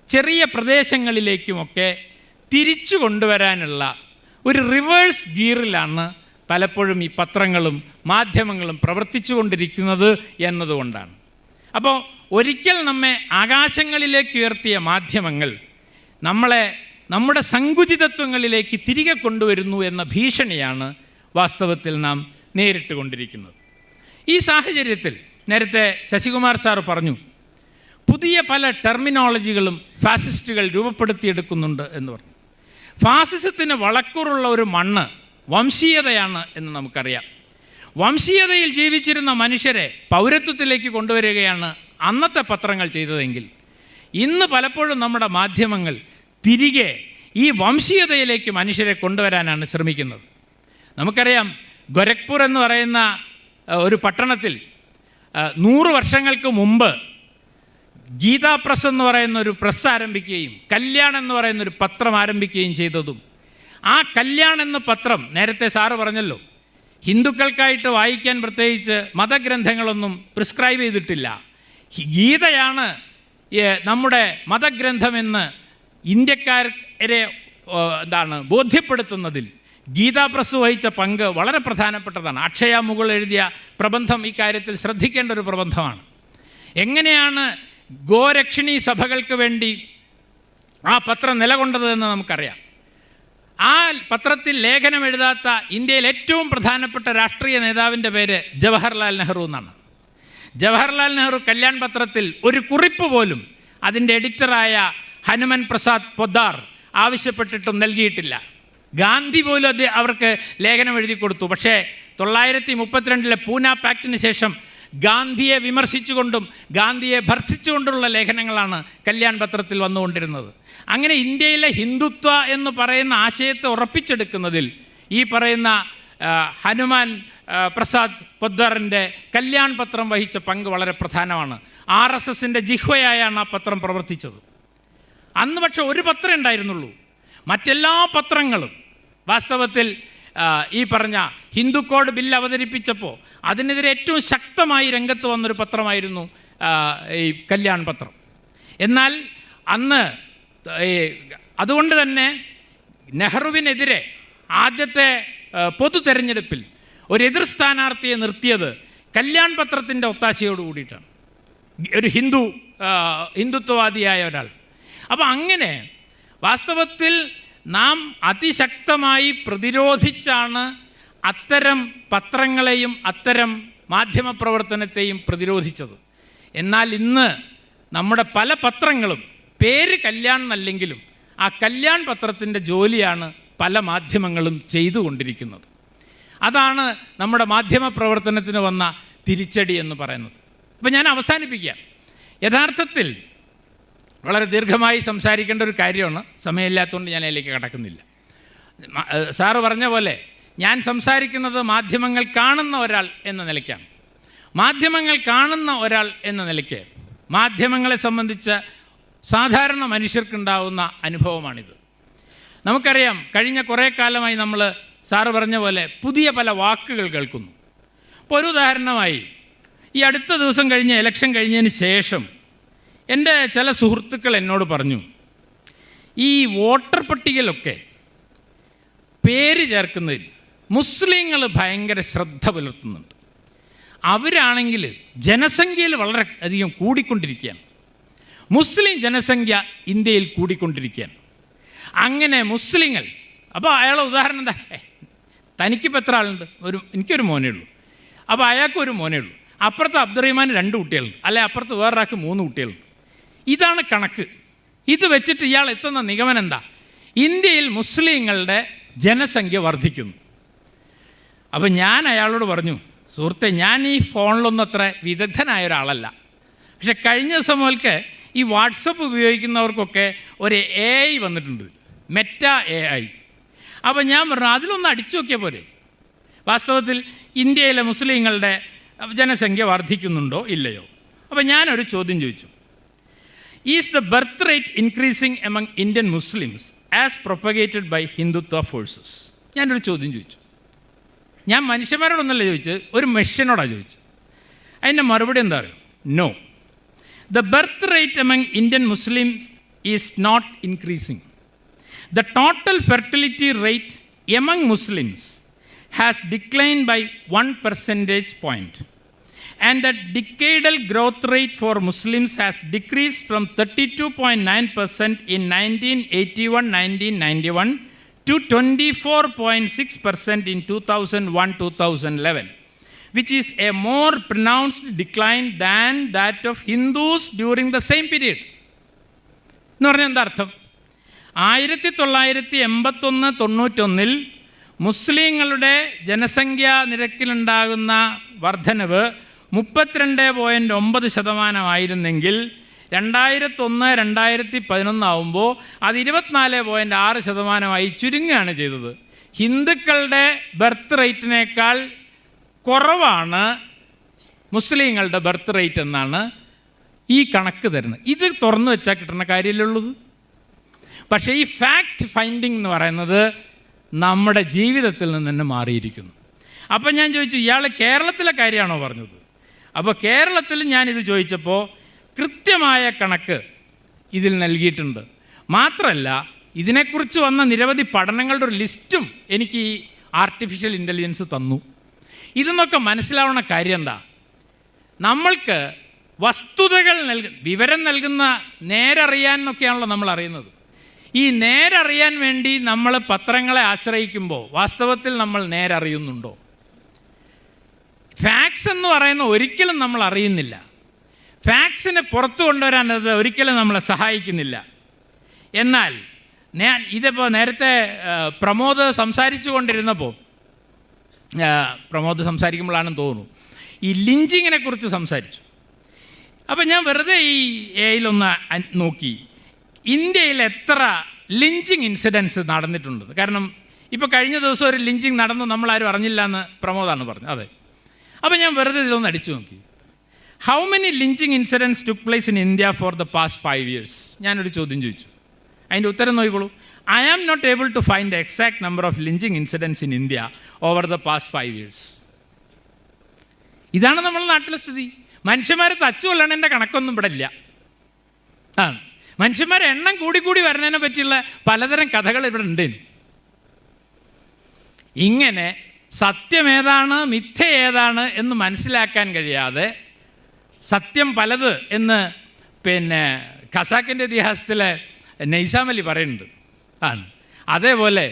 ചെറിയ പ്രദേശങ്ങളിലേക്കുമൊക്കെ തിരിച്ചു കൊണ്ടുവരാനുള്ള ഒരു റിവേഴ്സ് ഗിയറിലാണ് പലപ്പോഴും ഈ പത്രങ്ങളും മാധ്യമങ്ങളും പ്രവർത്തിച്ചു കൊണ്ടിരിക്കുന്നത് എന്നതുകൊണ്ടാണ്. അപ്പോൾ ഒരിക്കൽ നമ്മെ ആകാശങ്ങളിലേക്ക് ഉയർത്തിയ മാധ്യമങ്ങൾ നമ്മളെ നമ്മുടെ സങ്കുചിതത്വങ്ങളിലേക്ക് തിരികെ കൊണ്ടുവരുന്നു എന്ന ഭീഷണിയാണ് വാസ്തവത്തിൽ നാം നേരിട്ട് കൊണ്ടിരിക്കുന്നത്. ഈ സാഹചര്യത്തിൽ നേരത്തെ ശശികുമാർ സാർ പറഞ്ഞു, പുതിയ പല ടെർമിനോളജികളും ഫാസിസ്റ്റുകൾ രൂപപ്പെടുത്തിയെടുക്കുന്നുണ്ട് എന്ന് പറഞ്ഞു. ഫാസിസത്തിന് വളക്കൂറുള്ള ഒരു മണ്ണ് വംശീയതയാണ് എന്ന് നമുക്കറിയാം. വംശീയതയിൽ ജീവിച്ചിരുന്ന മനുഷ്യരെ പൗരത്വത്തിലേക്ക് കൊണ്ടുവരികയാണ് അന്നത്തെ പത്രങ്ങൾ ചെയ്തതെങ്കിൽ, ഇന്ന് പലപ്പോഴും നമ്മുടെ മാധ്യമങ്ങൾ തിരികെ ഈ വംശീയതയിലേക്ക് മനുഷ്യരെ കൊണ്ടുവരാനാണ് ശ്രമിക്കുന്നത്. നമുക്കറിയാം, ഗോരഖ്പൂർ എന്ന് പറയുന്ന ഒരു പട്ടണത്തിൽ 100 വർഷങ്ങൾക്ക് മുമ്പ് ഗീതാ പ്രസ് എന്ന് പറയുന്ന ഒരു പ്രസ് ആരംഭിക്കുകയും കല്യാൺ എന്ന് പറയുന്ന ഒരു പത്രം ആരംഭിക്കുകയും ചെയ്തതും, ആ കല്യാൺ എന്ന പത്രം നേരത്തെ സാറ് പറഞ്ഞല്ലോ, ഹിന്ദുക്കൾക്കായിട്ട് വായിക്കാൻ പ്രത്യേകിച്ച് മതഗ്രന്ഥങ്ങളൊന്നും പ്രിസ്ക്രൈബ് ചെയ്തിട്ടില്ല. ഗീതയാണ് നമ്മുടെ മതഗ്രന്ഥമെന്ന് ഇന്ത്യക്കാരെ ബോധ്യപ്പെടുത്തുന്നതിൽ ഗീതാ പ്രസ് വഹിച്ച പങ്ക് വളരെ പ്രധാനപ്പെട്ടതാണ്. അക്ഷയ മുകുൾ എഴുതിയ പ്രബന്ധം ഈ കാര്യത്തിൽ ശ്രദ്ധിക്കേണ്ട ഒരു പ്രബന്ധമാണ്. എങ്ങനെയാണ് ഗോരക്ഷിണി സഭകൾക്ക് വേണ്ടി ആ പത്രം നിലകൊണ്ടത് എന്ന് നമുക്കറിയാം. ആ പത്രത്തിൽ ലേഖനം എഴുതാത്ത ഇന്ത്യയിൽ ഏറ്റവും പ്രധാനപ്പെട്ട രാഷ്ട്രീയ നേതാവിൻ്റെ പേര് ജവഹർലാൽ നെഹ്റു എന്നാണ്. ജവഹർലാൽ നെഹ്റു കല്യാൺ പത്രത്തിൽ ഒരു കുറിപ്പ് പോലും അതിൻ്റെ എഡിറ്ററായ ഹനുമൻ പ്രസാദ് പൊദ്ദാർ ആവശ്യപ്പെട്ടിട്ടും നൽകിയിട്ടില്ല. ഗാന്ധി പോലും അവർക്ക് ലേഖനം എഴുതി കൊടുത്തു. പക്ഷേ 1932 പൂന പാക്റ്റിന് ശേഷം ഗാന്ധിയെ വിമർശിച്ചുകൊണ്ടും ഗാന്ധിയെ ഭർഷിച്ചുകൊണ്ടുള്ള ലേഖനങ്ങളാണ് കല്യാൺ പത്രത്തിൽ വന്നുകൊണ്ടിരുന്നത്. അങ്ങനെ ഇന്ത്യയിലെ ഹിന്ദുത്വ എന്ന് പറയുന്ന ആശയത്തെ ഉറപ്പിച്ചെടുക്കുന്നതിൽ ഈ പറയുന്ന ഹനുമാൻ പ്രസാദ് പൊദ്ദാറിൻ്റെ കല്യാൺ പത്രം വഹിച്ച പങ്ക് വളരെ പ്രധാനമാണ്. RSSൻ്റെ ജിഹ്വയായാണ് ആ പത്രം പ്രവർത്തിച്ചത്. അന്ന് പക്ഷെ ഒരു പത്രം ഉണ്ടായിരുന്നുള്ളൂ. മറ്റെല്ലാ പത്രങ്ങളും വാസ്തവത്തിൽ ഈ പറഞ്ഞ ഹിന്ദു കോഡ് ബില്ല് അവതരിപ്പിച്ചപ്പോൾ അതിനെതിരെ ഏറ്റവും ശക്തമായി രംഗത്ത് വന്നൊരു പത്രമായിരുന്നു ഈ കല്യാൺ പത്രം. എന്നാൽ അന്ന് അതുകൊണ്ട് തന്നെ നെഹ്റുവിനെതിരെ ആദ്യത്തെ പൊതു തെരഞ്ഞെടുപ്പിൽ ഒരു എതിർ സ്ഥാനാർത്ഥിയെ നിർത്തിയത് കല്യാൺ പത്രത്തിൻ്റെ ഒത്താശയോട് കൂടിയിട്ടാണ്, ഒരു ഹിന്ദുത്വവാദിയായ ഒരാൾ. അപ്പോൾ അങ്ങനെ വാസ്തവത്തിൽ നാം അതിശക്തമായി പ്രതിരോധിച്ചാണ് അത്തരം പത്രങ്ങളെയും അത്തരം മാധ്യമപ്രവർത്തനത്തെയും പ്രതിരോധിച്ചത്. എന്നാൽ ഇന്ന് നമ്മുടെ പല പത്രങ്ങളും പേര് കല്യാൺ എന്നല്ലെങ്കിലും ആ കല്യാൺ പത്രത്തിൻ്റെ ജോലിയാണ് പല മാധ്യമങ്ങളും ചെയ്തുകൊണ്ടിരിക്കുന്നത്. അതാണ് നമ്മുടെ മാധ്യമപ്രവർത്തനത്തിന് വന്ന തിരിച്ചടി എന്ന് പറയുന്നത്. അപ്പോൾ ഞാൻ അവസാനിപ്പിക്കാം. യഥാർത്ഥത്തിൽ വളരെ ദീർഘമായി സംസാരിക്കേണ്ട ഒരു കാര്യമാണ്, സമയമില്ലാത്തതുകൊണ്ട് ഞാൻ അതിലേക്ക് കടക്കുന്നില്ല. സാറ് പറഞ്ഞ പോലെ ഞാൻ സംസാരിക്കുന്നത് മാധ്യമങ്ങൾ കാണുന്ന ഒരാൾ എന്ന നിലയ്ക്കാണ്. മാധ്യമങ്ങൾ കാണുന്ന ഒരാൾ എന്ന നിലയ്ക്ക് മാധ്യമങ്ങളെ സംബന്ധിച്ച സാധാരണ മനുഷ്യർക്കുണ്ടാവുന്ന അനുഭവമാണിത്. നമുക്കറിയാം, കഴിഞ്ഞ കുറേ കാലമായി നമ്മൾ സാറ് പറഞ്ഞ പോലെ പുതിയ പല വാക്കുകൾ കേൾക്കുന്നു. ഇപ്പോൾ ഒരു ഉദാഹരണമായി, ഈ അടുത്ത ദിവസം കഴിഞ്ഞ ഇലക്ഷൻ കഴിഞ്ഞതിന് ശേഷം എൻ്റെ ചില സുഹൃത്തുക്കൾ എന്നോട് പറഞ്ഞു, ഈ വോട്ടർ പട്ടികയിലൊക്കെ പേര് ചേർക്കുന്നതിൽ മുസ്ലിങ്ങൾ ഭയങ്കര ശ്രദ്ധ പുലർത്തുന്നുണ്ട്. അവരാണെങ്കിൽ ജനസംഖ്യയിൽ വളരെ അധികം കൂടിക്കൊണ്ടിരിക്കുകയാണ്. മുസ്ലിം ജനസംഖ്യ ഇന്ത്യയിൽ കൂടിക്കൊണ്ടിരിക്കുകയാണ്. അങ്ങനെ മുസ്ലിങ്ങൾ, അപ്പോൾ അയാളെ ഉദാഹരണം എന്താ, തനിക്കിപ്പോൾ എത്ര ആളുണ്ട്? എനിക്കൊരു മോനേ ഉള്ളൂ. അപ്പോൾ അയാൾക്കും ഒരു മോനേ ഉള്ളൂ. അപ്പുറത്ത് അബ്ദുറഹിമാൻ 2 കുട്ടികളുണ്ട്, അല്ലെ അപ്പുറത്ത് വേറൊരാൾക്ക് 3 കുട്ടികളുണ്ട്. ഇതാണ് കണക്ക്. ഇത് വെച്ചിട്ട് ഇയാൾ എത്തുന്ന നിഗമനം എന്താ? ഇന്ത്യയിൽ മുസ്ലിങ്ങളുടെ ജനസംഖ്യ വർദ്ധിക്കുന്നു. അപ്പോൾ ഞാൻ അയാളോട് പറഞ്ഞു, സുഹൃത്തെ, ഞാൻ ഈ ഫോണിലൊന്നും അത്ര വിദഗ്ധനായ ഒരാളല്ല, പക്ഷെ കഴിഞ്ഞ ദിവസം മുതൽക്ക് ഈ വാട്സപ്പ് ഉപയോഗിക്കുന്നവർക്കൊക്കെ ഒരു AI വന്നിട്ടുണ്ട്, മെറ്റ AI. അപ്പോൾ ഞാൻ പറഞ്ഞു, അതിലൊന്ന് അടിച്ചു നോക്കിയാൽ പോരെ. വാസ്തവത്തിൽ ഇന്ത്യയിലെ മുസ്ലിങ്ങളുടെ ജനസംഖ്യ വർദ്ധിക്കുന്നുണ്ടോ ഇല്ലയോ? അപ്പോൾ ഞാനൊരു ചോദ്യം ചോദിച്ചു. Is the birth rate increasing among Indian Muslims as propagated by Hindutva forces? ഞാനൊരു ചോദ്യം ചോദിച്ചു. ഞാൻ മനുഷ്യന്മാരോടൊന്നല്ല ചോദിച്ചത്, ഒരു മെഷീനോടാണ് ചോദിച്ചത്. അതിൻ്റെ മറുപടി എന്താ അറിയോ? No, the birth rate among Indian Muslims is not increasing. The total fertility rate among Muslims has declined by 1 percentage point, and the decadal growth rate for Muslims has decreased from 32.9% in 1981-1991 to 24.6% in 2001-2011, which is a more pronounced decline than that of Hindus during the same period. എന്ന് പറഞ്ഞാൽ എന്താ അർത്ഥം? 1981-91 മുസ്ലിങ്ങളുടെ ജനസംഖ്യാ നിരക്കിലുണ്ടാകുന്ന വർധനവ് 32.9% 2001-2011 ആവുമ്പോൾ അത് 24.6% ചുരുങ്ങുകയാണ് ചെയ്തത്. ഹിന്ദുക്കളുടെ ബർത്ത് റേറ്റിനേക്കാൾ കുറവാണ് മുസ്ലിങ്ങളുടെ ബർത്ത് റേറ്റ് എന്നാണ് ഈ കണക്ക് തരുന്നത്. ഇത് തുറന്നു വെച്ചാൽ കിട്ടുന്ന കാര്യമല്ലുള്ളത്. പക്ഷേ ഈ ഫാക്ട് ഫൈൻഡിങ് എന്ന് പറയുന്നത് നമ്മുടെ ജീവിതത്തിൽ നിന്ന് തന്നെ മാറിയിരിക്കുന്നു. അപ്പം ഞാൻ ചോദിച്ചു, ഇയാൾ കേരളത്തിലെ കാര്യമാണോ പറഞ്ഞത്? അപ്പോൾ കേരളത്തിൽ ഞാനിത് ചോദിച്ചപ്പോൾ കൃത്യമായ കണക്ക് ഇതിൽ നൽകിയിട്ടുണ്ട്. മാത്രമല്ല, ഇതിനെക്കുറിച്ച് വന്ന നിരവധി പഠനങ്ങളുടെ ഒരു ലിസ്റ്റും എനിക്ക് ഈ ആർട്ടിഫിഷ്യൽ ഇൻ്റലിജൻസ് തന്നു. ഇതെന്നൊക്കെ മനസ്സിലാവുന്ന കാര്യം എന്താ? നമ്മൾക്ക് വസ്തുതകൾ വിവരം നൽകുന്ന നേരറിയാൻ എന്നൊക്കെയാണല്ലോ നമ്മൾ അറിയുന്നത്. ഈ നേരറിയാൻ വേണ്ടി നമ്മൾ പത്രങ്ങളെ ആശ്രയിക്കുമ്പോൾ വാസ്തവത്തിൽ നമ്മൾ നേരറിയുന്നുണ്ടോ? ഫാക്ട്സ് എന്ന് പറയുന്ന ഒരിക്കലും നമ്മൾ അറിയുന്നില്ല. ഫാക്ട്സിനെ പുറത്തു കൊണ്ടുവരാൻ അത് ഒരിക്കലും നമ്മളെ സഹായിക്കുന്നില്ല. എന്നാൽ ഇതിപ്പോൾ നേരത്തെ പ്രമോദ് സംസാരിക്കുമ്പോഴാണെന്ന് തോന്നുന്നു ഈ ലിഞ്ചിങ്ങിനെ കുറിച്ച് സംസാരിച്ചു. അപ്പോൾ ഞാൻ വെറുതെ ഈ എയിലൊന്ന് നോക്കി ഇന്ത്യയിൽ എത്ര ലിഞ്ചിങ് ഇൻസിഡൻസ് നടന്നിട്ടുണ്ട്. കാരണം ഇപ്പോൾ കഴിഞ്ഞ ദിവസം ഒരു ലിഞ്ചിങ് നടന്നു, നമ്മളാരും അറിഞ്ഞില്ല എന്ന് പ്രമോദാണ് പറഞ്ഞത്. അതെ. അപ്പോൾ ഞാൻ വെറുതെ ഇതൊന്ന് അടിച്ചു നോക്കി. How many lynching incidents took place in India for the past 5 years? ഞാനൊരു ചോദ്യം ചോദിച്ചു. അതിൻ്റെ ഉത്തരം നോക്കിക്കോളൂ. I am not able to find the exact number of lynching incidents in India over the past 5 years. ഇതാണ് നമ്മുടെ നാട്ടിലെ സ്ഥിതി. മനുഷ്യന്മാരെ തച്ചു കൊല്ലണേൻ്റെ കണക്കൊന്നും ഇവിടെ ഇല്ല. മനുഷ്യന്മാരെ എണ്ണം കൂടി വരുന്നതിനെ പറ്റിയുള്ള പലതരം കഥകൾ ഇവിടെ ഉണ്ട്. ഇങ്ങനെ സത്യം ഏതാണ് മിഥ്യ ഏതാണ് എന്ന് മനസ്സിലാക്കാൻ കഴിയാതെ സത്യം പലത് എന്ന് ഖസാക്കിൻ്റെ ഇതിഹാസത്തിലെ നൈസാം അലി പറയുന്നുണ്ട്. അതേപോലെ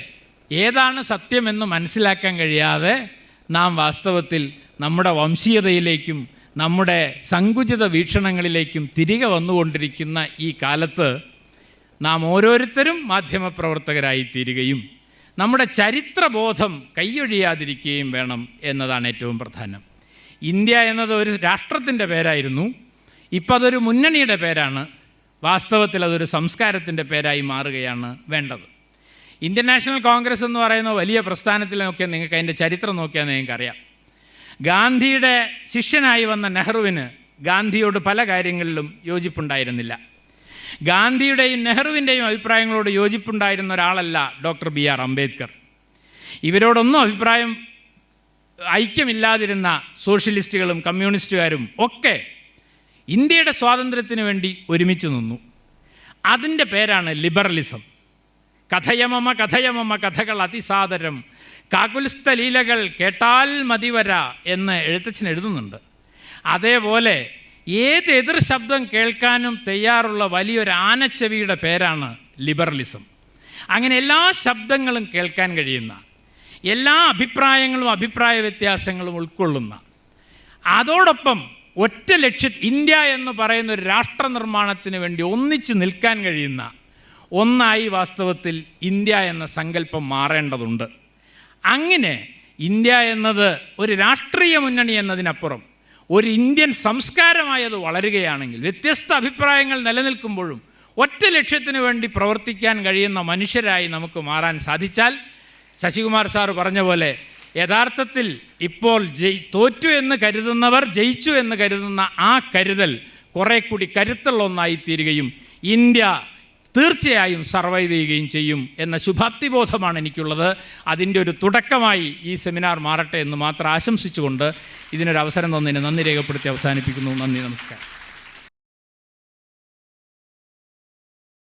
ഏതാണ് സത്യമെന്ന് മനസ്സിലാക്കാൻ കഴിയാതെ നാം വാസ്തവത്തിൽ നമ്മുടെ വംശീയതയിലേക്കും നമ്മുടെ സങ്കുചിത വീക്ഷണങ്ങളിലേക്കും തിരികെ വന്നുകൊണ്ടിരിക്കുന്ന ഈ കാലത്ത് നാം ഓരോരുത്തരും മാധ്യമപ്രവർത്തകരായി തീരുകയും നമ്മുടെ ചരിത്രബോധം കൈയൊഴിയാതിരിക്കുകയും വേണം എന്നതാണ് ഏറ്റവും പ്രധാനം. ഇന്ത്യ എന്നത് ഒരു രാഷ്ട്രത്തിൻ്റെ പേരായിരുന്നു. ഇപ്പം അതൊരു മുന്നണിയുടെ പേരാണ്. വാസ്തവത്തിൽ അതൊരു സംസ്കാരത്തിൻ്റെ പേരായി മാറുകയാണ് വേണ്ടത്. ഇന്ത്യൻ നാഷണൽ കോൺഗ്രസ് എന്ന് പറയുന്ന വലിയ പ്രസ്ഥാനത്തിൽ നോക്കിയാൽ നിങ്ങൾക്ക് അതിൻ്റെ ചരിത്രം നോക്കിയാൽ നിങ്ങൾക്കറിയാം. ഗാന്ധിയുടെ ശിഷ്യനായി വന്ന നെഹ്റുവിന് ഗാന്ധിയോട് പല കാര്യങ്ങളിലും യോജിപ്പുണ്ടായിരുന്നില്ല. ഗാന്ധിയുടെയും നെഹ്റുവിൻ്റെയും അഭിപ്രായങ്ങളോട് യോജിപ്പുണ്ടായിരുന്ന ഒരാളല്ല ഡോക്ടർ BR അംബേദ്കർ. ഇവരോടൊന്നും ഐക്യമില്ലാതിരുന്ന സോഷ്യലിസ്റ്റുകളും കമ്മ്യൂണിസ്റ്റുകാരും ഒക്കെ ഇന്ത്യയുടെ സ്വാതന്ത്ര്യത്തിന് വേണ്ടി ഒരുമിച്ച് നിന്നു. അതിൻ്റെ പേരാണ് ലിബറലിസം. കഥയമമ കഥയമമ കഥകൾ അതിസാദരം കാകുൽസ്ഥ ലീലകൾ കേട്ടാൽ മതിവര എന്ന് എഴുത്തച്ഛൻ എഴുതുന്നുണ്ട്. അതേപോലെ ഏത് എതിർ ശബ്ദം കേൾക്കാനും തയ്യാറുള്ള വലിയൊരു ആനച്ചെവിയുടെ പേരാണ് ലിബറലിസം. അങ്ങനെ എല്ലാ ശബ്ദങ്ങളും കേൾക്കാൻ കഴിയുന്ന, എല്ലാ അഭിപ്രായങ്ങളും അഭിപ്രായ വ്യത്യാസങ്ങളും ഉൾക്കൊള്ളുന്ന, അതോടൊപ്പം ഒറ്റ ഇന്ത്യ എന്ന് പറയുന്ന ഒരു രാഷ്ട്ര നിർമ്മാണത്തിന് വേണ്ടി ഒന്നിച്ച് നിൽക്കാൻ കഴിയുന്ന ഒന്നായി വാസ്തവത്തിൽ ഇന്ത്യ എന്ന സങ്കല്പം മാറേണ്ടതുണ്ട്. അങ്ങനെ ഇന്ത്യ എന്നത് ഒരു രാഷ്ട്രീയ മുന്നണി എന്നതിനപ്പുറം ഒരു ഇന്ത്യൻ സംസ്കാരമായി അത് വളരുകയാണെങ്കിൽ, വ്യത്യസ്ത അഭിപ്രായങ്ങൾ നിലനിൽക്കുമ്പോഴും ഒറ്റ ലക്ഷ്യത്തിന് വേണ്ടി പ്രവർത്തിക്കാൻ കഴിയുന്ന മനുഷ്യരായി നമുക്ക് മാറാൻ സാധിച്ചാൽ, ശശികുമാർ സാർ പറഞ്ഞ പോലെ യഥാർത്ഥത്തിൽ ഇപ്പോൾ തോറ്റു എന്ന് കരുതുന്നവർ ജയിച്ചു എന്ന് കരുതുന്ന ആ കരുതൽ കുറേ കൂടി കരുത്തുള്ള ഒന്നായിത്തീരുകയും ഇന്ത്യ തീർച്ചയായും സർവൈവ് ചെയ്യുകയും ചെയ്യും എന്ന ശുഭാപ്തിബോധമാണ് എനിക്കുള്ളത്. അതിൻ്റെ ഒരു തുടക്കമായി ഈ സെമിനാർ മാറട്ടെ എന്ന് മാത്രം ആശംസിച്ചുകൊണ്ട് ഇതിനൊരു അവസരം തന്നതിന് നന്ദി രേഖപ്പെടുത്തി അവസാനിപ്പിക്കുന്നു. നന്ദി, നമസ്കാരം.